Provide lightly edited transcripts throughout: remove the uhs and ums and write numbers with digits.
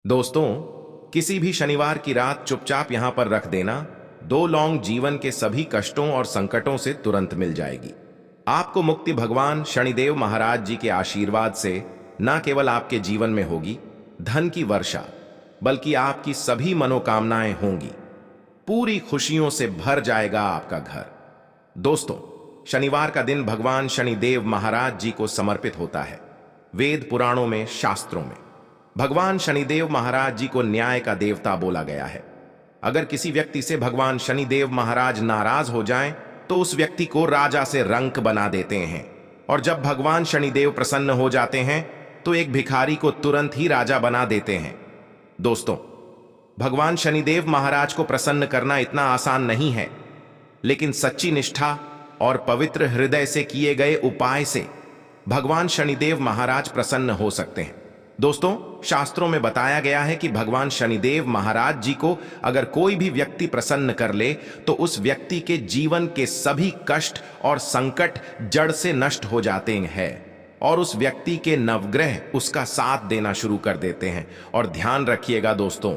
दोस्तों, किसी भी शनिवार की रात चुपचाप यहां पर रख देना, दो लौंग जीवन के सभी कष्टों और संकटों से तुरंत मिल जाएगी। आपको मुक्ति भगवान शनिदेव महाराज जी के आशीर्वाद से न केवल आपके जीवन में होगी धन की वर्षा, बल्कि आपकी सभी मनोकामनाएं होंगी। पूरी खुशियों से भर जाएगा आपका घर। दोस्तों, शनिवार का दिन भगवान शनिदेव महाराज जी को समर्पित होता है। वेद पुराणों में, शास्त्रों में भगवान शनिदेव महाराज जी को न्याय का देवता बोला गया है। अगर किसी व्यक्ति से भगवान शनिदेव महाराज नाराज हो जाएं, तो उस व्यक्ति को राजा से रंक बना देते हैं, और जब भगवान शनिदेव प्रसन्न हो जाते हैं तो एक भिखारी को तुरंत ही राजा बना देते हैं। दोस्तों, भगवान शनिदेव महाराज को प्रसन्न करना इतना आसान नहीं है, लेकिन सच्ची निष्ठा और पवित्र हृदय से किए गए उपाय से भगवान शनिदेव महाराज प्रसन्न हो सकते हैं। दोस्तों, शास्त्रों में बताया गया है कि भगवान शनिदेव महाराज जी को अगर कोई भी व्यक्ति प्रसन्न कर ले, तो उस व्यक्ति के जीवन के सभी कष्ट और संकट जड़ से नष्ट हो जाते हैं, और उस व्यक्ति के नवग्रह उसका साथ देना शुरू कर देते हैं। और ध्यान रखिएगा दोस्तों,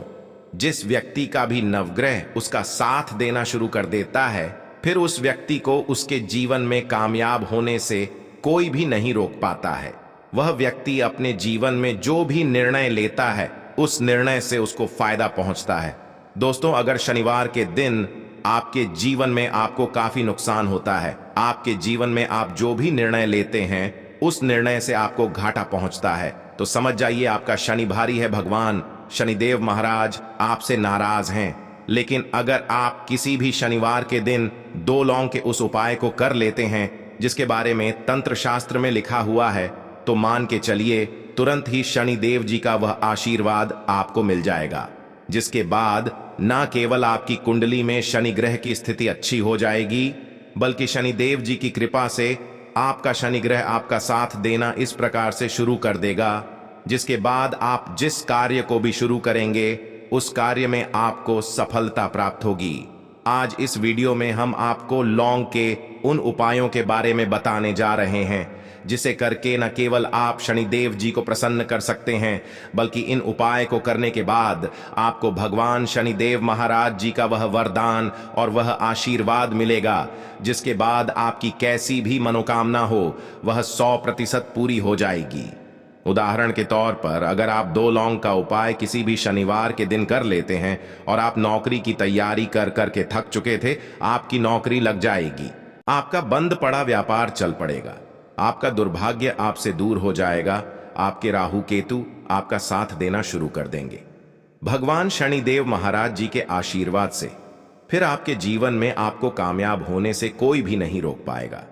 जिस व्यक्ति का भी नवग्रह उसका साथ देना शुरू कर देता है, फिर उस व्यक्ति को उसके जीवन में कामयाब होने से कोई भी नहीं रोक पाता है। वह व्यक्ति अपने जीवन में जो भी निर्णय लेता है, उस निर्णय से उसको फायदा पहुंचता है। दोस्तों, अगर शनिवार के दिन आपके जीवन में आपको काफी नुकसान होता है, आपके जीवन में आप जो भी निर्णय लेते हैं उस निर्णय से आपको घाटा पहुंचता है, तो समझ जाइए आपका शनि भारी है। भगवान शनिदेव महाराज आपसे नाराज हैं। लेकिन अगर आप किसी भी शनिवार के दिन दो लौंग के उस उपाय को कर लेते हैं जिसके बारे में तंत्र शास्त्र में लिखा हुआ है, तो मान के चलिए तुरंत ही शनिदेव जी का वह आशीर्वाद आपको मिल जाएगा, जिसके बाद न केवल आपकी कुंडली में शनि ग्रह की स्थिति अच्छी हो जाएगी, बल्कि शनिदेव जी की कृपा से आपका शनि ग्रह आपका साथ देना इस प्रकार से शुरू कर देगा, जिसके बाद आप जिस कार्य को भी शुरू करेंगे उस कार्य में आपको सफलता प्राप्त होगी। आज इस वीडियो में हम आपको लौंग के उन उपायों के बारे में बताने जा रहे हैं, जिसे करके न केवल आप शनिदेव जी को प्रसन्न कर सकते हैं, बल्कि इन उपाय को करने के बाद आपको भगवान शनिदेव महाराज जी का वह वरदान और वह आशीर्वाद मिलेगा, जिसके बाद आपकी कैसी भी मनोकामना हो वह 100% पूरी हो जाएगी। उदाहरण के तौर पर, अगर आप दो लौंग का उपाय किसी भी शनिवार के दिन कर लेते हैं और आप नौकरी की तैयारी कर करके थक चुके थे, आपकी नौकरी लग जाएगी, आपका बंद पड़ा व्यापार चल पड़ेगा, आपका दुर्भाग्य आपसे दूर हो जाएगा, आपके राहु केतु आपका साथ देना शुरू कर देंगे भगवान शनिदेव महाराज जी के आशीर्वाद से। फिर आपके जीवन में आपको कामयाब होने से कोई भी नहीं रोक पाएगा।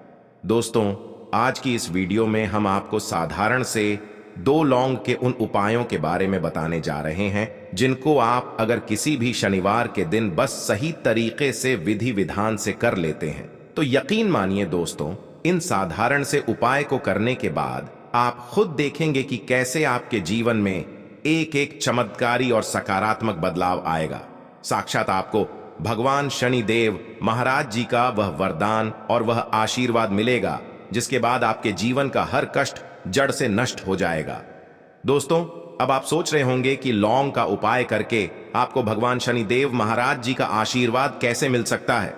दोस्तों, आज की इस वीडियो में हम आपको साधारण से दो लौंग के उन उपायों के बारे में बताने जा रहे हैं, जिनको आप अगर किसी भी शनिवार के दिन बस सही तरीके से विधि विधान से कर लेते हैं, तो यकीन मानिए दोस्तों, इन साधारण से उपाय को करने के बाद आप खुद देखेंगे कि कैसे आपके जीवन में एक एक चमत्कारी और सकारात्मक बदलाव आएगा। साक्षात आपको भगवान शनिदेव महाराज जी का वह वरदान और वह आशीर्वाद मिलेगा, जिसके बाद आपके जीवन का हर कष्ट जड़ से नष्ट हो जाएगा। दोस्तों, अब आप सोच रहे होंगे कि लौंग का उपाय करके आपको भगवान शनिदेव महाराज जी का आशीर्वाद कैसे मिल सकता है।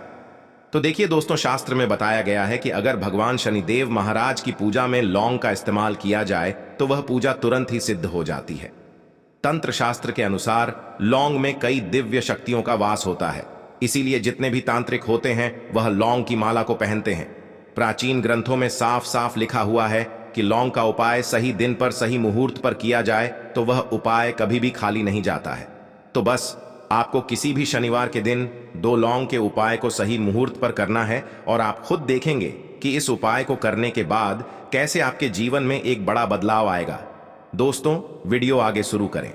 तो देखिए दोस्तों, शास्त्र में बताया गया है कि अगर भगवान शनिदेव महाराज की पूजा में लौंग का इस्तेमाल किया जाए तो वह पूजा तुरंत ही सिद्ध हो जाती है। तंत्र शास्त्र के अनुसार लौंग में कई दिव्य शक्तियों का वास होता है, इसीलिए जितने भी तांत्रिक होते हैं वह लौंग की माला को पहनते हैं। प्राचीन ग्रंथों में साफ साफ लिखा हुआ है कि लौंग का उपाय सही दिन पर सही मुहूर्त पर किया जाए तो वह उपाय कभी भी खाली नहीं जाता है। तो बस आपको किसी भी शनिवार के दिन दो लौंग के उपाय को सही मुहूर्त पर करना है, और आप खुद देखेंगे कि इस उपाय को करने के बाद कैसे आपके जीवन में एक बड़ा बदलाव आएगा। दोस्तों, वीडियो आगे शुरू करें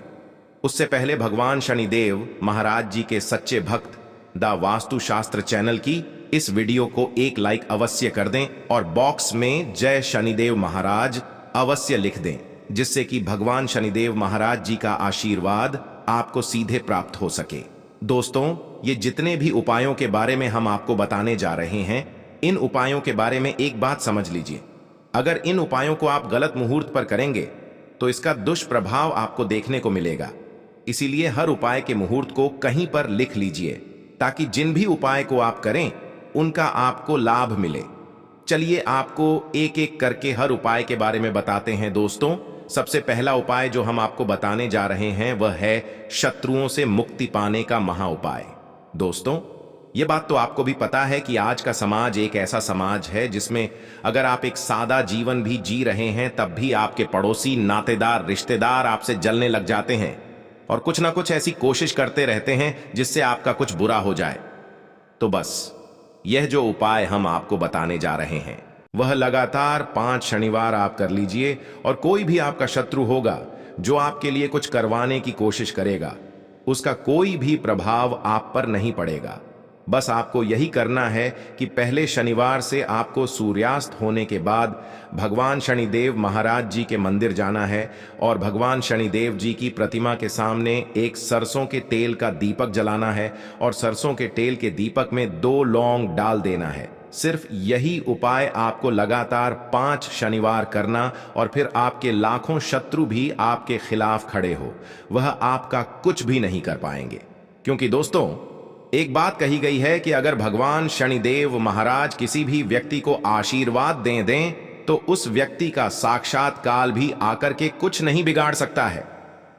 उससे पहले भगवान शनिदेव महाराज जी के सच्चे भक्त द वास्तु शास्त्र चैनल की इस वीडियो को एक लाइक अवश्य कर दें और बॉक्स में जय शनिदेव महाराज अवश्य लिख दें, जिससे कि भगवान शनिदेव महाराज जी का आशीर्वाद आपको सीधे प्राप्त हो सके। दोस्तों, ये जितने भी उपायों के बारे में हम आपको बताने जा रहे हैं, इन उपायों के बारे में एक बात समझ लीजिए, अगर इन उपायों को आप गलत मुहूर्त पर करेंगे तो इसका दुष्प्रभाव आपको देखने को मिलेगा। इसीलिए हर उपाय के मुहूर्त को कहीं पर लिख लीजिए ताकि जिन भी उपाय को आप करें उनका आपको लाभ मिले। चलिए आपको एक एक करके हर उपाय के बारे में बताते हैं दोस्तों। सबसे पहला उपाय जो हम आपको बताने जा रहे हैं वह है शत्रुओं से मुक्ति पाने का महा उपाय। दोस्तों, ये बात तो आपको भी पता है कि आज का समाज एक ऐसा समाज है जिसमें अगर आप एक सादा जीवन भी जी रहे हैं तब भी आपके पड़ोसी, नातेदार, रिश्तेदार आपसे जलने लग जाते हैं और कुछ ना कुछ ऐसी कोशिश करते रहते हैं जिससे आपका कुछ बुरा हो जाए। तो बस यह जो उपाय हम आपको बताने जा रहे हैं वह लगातार 5 शनिवार आप कर लीजिए और कोई भी आपका शत्रु होगा जो आपके लिए कुछ करवाने की कोशिश करेगा उसका कोई भी प्रभाव आप पर नहीं पड़ेगा। बस आपको यही करना है कि पहले शनिवार से आपको सूर्यास्त होने के बाद भगवान शनिदेव महाराज जी के मंदिर जाना है और भगवान शनिदेव जी की प्रतिमा के सामने एक सरसों के तेल का दीपक जलाना है और सरसों के तेल के दीपक में 2 लौंग डाल देना है। सिर्फ यही उपाय आपको लगातार 5 शनिवार करना और फिर आपके लाखों शत्रु भी आपके खिलाफ खड़े हो वह आपका कुछ भी नहीं कर पाएंगे। क्योंकि दोस्तों, एक बात कही गई है कि अगर भगवान शनिदेव महाराज किसी भी व्यक्ति को आशीर्वाद दें तो उस व्यक्ति का साक्षात काल भी आकर के कुछ नहीं बिगाड़ सकता है।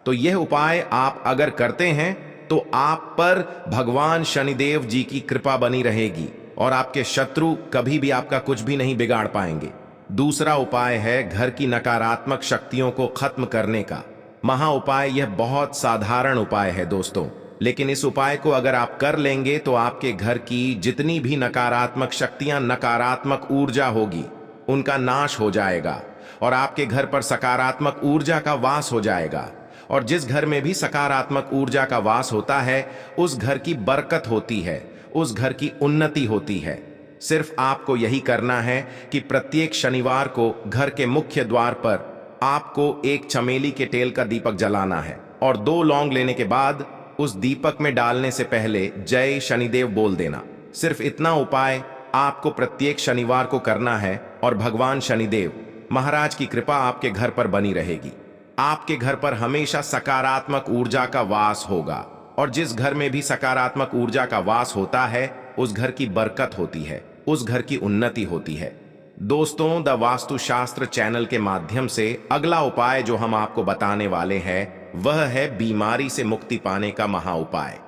तो यह उपाय आप अगर करते हैं तो आप पर भगवान शनिदेव जी की कृपा बनी रहेगी और आपके शत्रु कभी भी आपका कुछ भी नहीं बिगाड़ पाएंगे। दूसरा उपाय है घर की नकारात्मक शक्तियों को खत्म करने का महा उपाय। यह बहुत साधारण उपाय है दोस्तों, लेकिन इस उपाय को अगर आप कर लेंगे तो आपके घर की जितनी भी नकारात्मक शक्तियां, नकारात्मक ऊर्जा होगी उनका नाश हो जाएगा और आपके घर पर सकारात्मक ऊर्जा का वास हो जाएगा। और जिस घर में भी सकारात्मक ऊर्जा का वास होता है उस घर की बरकत होती है, उस घर की उन्नति होती है। सिर्फ आपको यही करना है कि प्रत्येक शनिवार को घर के मुख्य द्वार पर आपको एक चमेली के तेल का दीपक जलाना है और 2 लौंग लेने के बाद उस दीपक में डालने से पहले जय शनिदेव बोल देना। सिर्फ इतना उपाय आपको प्रत्येक शनिवार को करना है और भगवान शनिदेव महाराज की कृपा आपके घर पर बनी रहेगी। आपके घर पर हमेशा सकारात्मक ऊर्जा का वास होगा और जिस घर में भी सकारात्मक ऊर्जा का वास होता है उस घर की बरकत होती है, उस घर की उन्नति होती है। दोस्तों, द वास्तुशास्त्र चैनल के माध्यम से अगला उपाय जो हम आपको बताने वाले हैं वह है बीमारी से मुक्ति पाने का महा उपाय।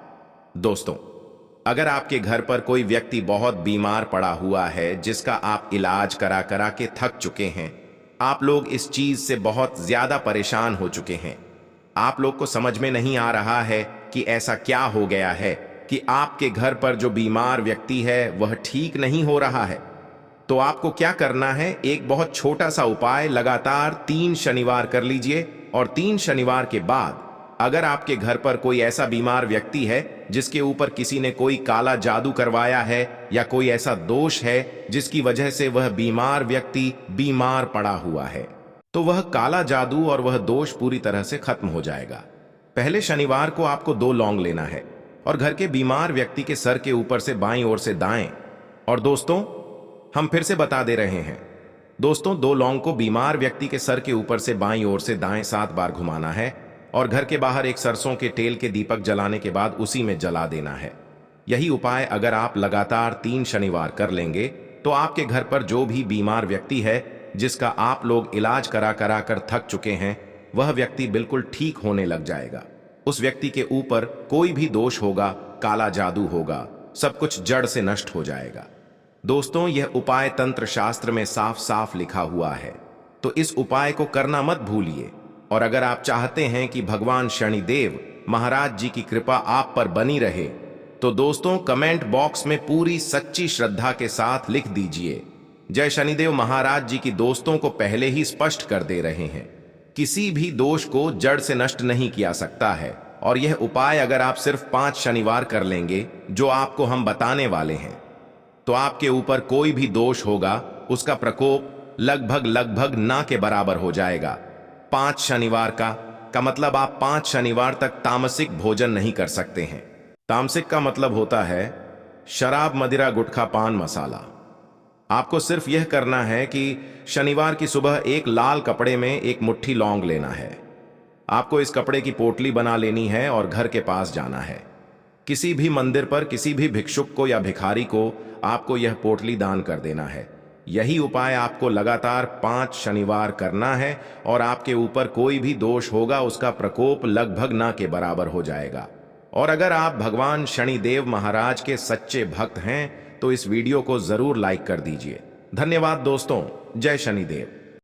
दोस्तों, अगर आपके घर पर कोई व्यक्ति बहुत बीमार पड़ा हुआ है जिसका आप इलाज करा करा के थक चुके हैं, आप लोग इस चीज से बहुत ज्यादा परेशान हो चुके हैं, आप लोग को समझ में नहीं आ रहा है कि ऐसा क्या हो गया है कि आपके घर पर जो बीमार व्यक्ति है वह ठीक नहीं हो रहा है, तो आपको क्या करना है, एक बहुत छोटा सा उपाय लगातार 3 शनिवार कर लीजिए और 3 शनिवार के बाद अगर आपके घर पर कोई ऐसा बीमार व्यक्ति है जिसके ऊपर किसी ने कोई काला जादू करवाया है या कोई ऐसा दोष है जिसकी वजह से वह बीमार व्यक्ति बीमार पड़ा हुआ है, तो वह काला जादू और वह दोष पूरी तरह से खत्म हो जाएगा। पहले शनिवार को आपको 2 लौंग लेना है और घर के बीमार व्यक्ति के सर के ऊपर से बाईं ओर से दाएं, और दोस्तों हम फिर से बता दे रहे हैं दोस्तों, 2 लौंग को बीमार व्यक्ति के सर के ऊपर से बाईं ओर से दाएं 7 बार घुमाना है और घर के बाहर एक सरसों के तेल के दीपक जलाने के बाद उसी में जला देना है। यही उपाय अगर आप लगातार 3 शनिवार कर लेंगे तो आपके घर पर जो भी बीमार व्यक्ति है जिसका आप लोग इलाज करा करा कर थक चुके हैं वह व्यक्ति बिल्कुल ठीक होने लग जाएगा। उस व्यक्ति के ऊपर कोई भी दोष होगा, काला जादू होगा, सब कुछ जड़ से नष्ट हो जाएगा। दोस्तों, यह उपाय तंत्र शास्त्र में साफ साफ लिखा हुआ है, तो इस उपाय को करना मत भूलिए। और अगर आप चाहते हैं कि भगवान शनिदेव महाराज जी की कृपा आप पर बनी रहे तो दोस्तों कमेंट बॉक्स में पूरी सच्ची श्रद्धा के साथ लिख दीजिए जय शनिदेव महाराज जी की। दोस्तों को पहले ही स्पष्ट कर दे रहे हैं, किसी भी दोष को जड़ से नष्ट नहीं किया सकता है और यह उपाय अगर आप सिर्फ 5 शनिवार कर लेंगे जो आपको हम बताने वाले हैं तो आपके ऊपर कोई भी दोष होगा उसका प्रकोप लगभग ना के बराबर हो जाएगा। 5 शनिवार का मतलब आप 5 शनिवार तक तामसिक भोजन नहीं कर सकते हैं। तामसिक का मतलब होता है शराब, मदिरा, गुटखा, पान मसाला। आपको सिर्फ यह करना है कि शनिवार की सुबह एक लाल कपड़े में एक मुट्ठी लौंग लेना है। आपको इस कपड़े की पोटली बना लेनी है और घर के पास जाना है। किसी भी मंदिर पर किसी भी भिक्षुक को या भिखारी को आपको यह पोटली दान कर देना है। यही उपाय आपको लगातार 5 शनिवार करना है और आपके ऊपर कोई भी दोष होगा उसका प्रकोप लगभग ना के बराबर हो जाएगा। और अगर आप भगवान शनिदेव महाराज के सच्चे भक्त हैं तो इस वीडियो को जरूर लाइक कर दीजिए। धन्यवाद दोस्तों। जय शनिदेव।